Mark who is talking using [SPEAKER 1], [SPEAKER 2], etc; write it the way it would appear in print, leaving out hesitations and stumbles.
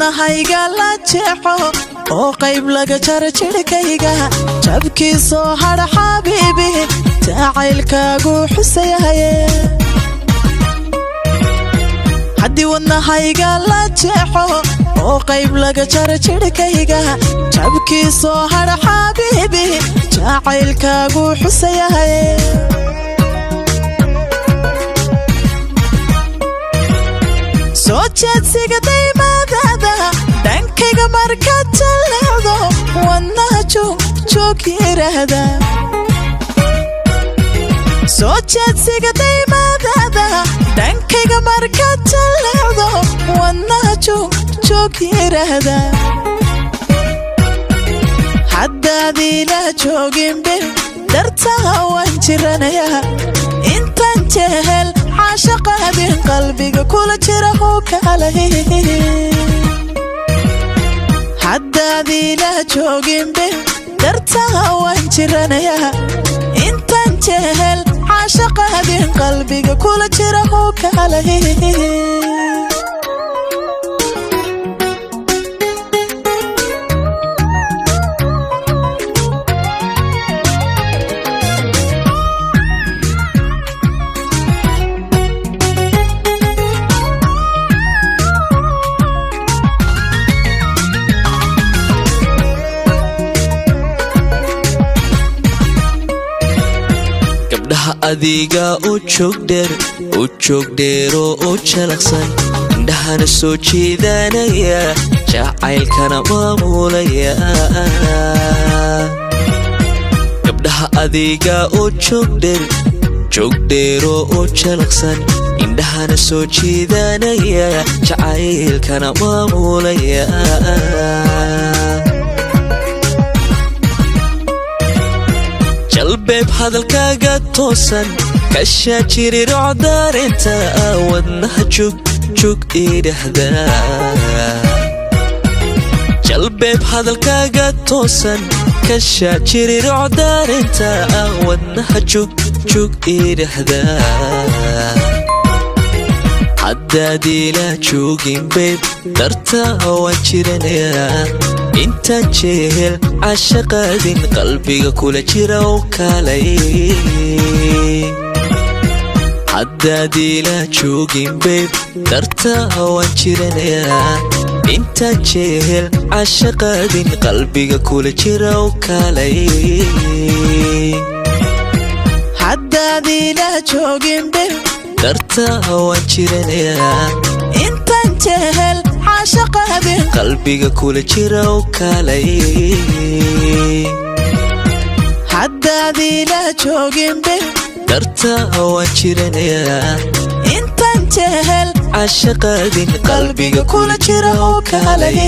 [SPEAKER 1] wadnahayga la jeexo oo qayb laga jaro jirkayga jabkii soo hadha xabiibi jacaylkaagu xusayahaye haddii wadnahayga la jeexo oo qayb laga jaro jirkayga jabkii soo hadha xabiibi jacaylkaagu xusayahaye soo jeedsiga daymaadaada dhankayga markaad jalleecdo wadnaha joog yiraahda soo jeedsiga daymaadaada dhankayga markaad jalleecdo wadnaha joog yiraahda haddaadiila jooginbe dartaha waan jiranayaa intaan jehel caashaqaadin qalbiga kula jira oo kale haddaadiila jooginbe dartaha waan jiranayaa intaan jehel caashaqaadin qalbiga kula jira oo kale
[SPEAKER 2] adiga u joog dheero oo jalaqsan indhahana soo jeedanaya jacaylkana maamulaya gabdhaha adiga u joog dheero oo jalaqsan indhahana soo jeedanaya jacaylkana maamulaya jalbeeb hadalkaaga toosan kashaa jirirooc daarinta wadnaha joog idhahda jalbeeb hadalkaaga toosan kashaa jirirooc daarinta wadnaha joog idhahda haddaadiila joogin beeb darta waan jiranayaa intaan jehel caashaqaadin qalbiga kula jira oo kalay haddaadiila joogin beeb darta waan jiranayaa intaan jehel caashaqaadin qalbiga kula jira oo kalay
[SPEAKER 1] haddaadiila joogin beeb
[SPEAKER 2] darta waan jiranayaa
[SPEAKER 1] intaan jehel caashaqaadin
[SPEAKER 2] qalbiga kula jira oo kalay
[SPEAKER 1] haddaadiila joogin beeb
[SPEAKER 2] darta waan jiranayaa
[SPEAKER 1] intaan jehel
[SPEAKER 2] caashaqaadin qalbiga kula jira oo kalay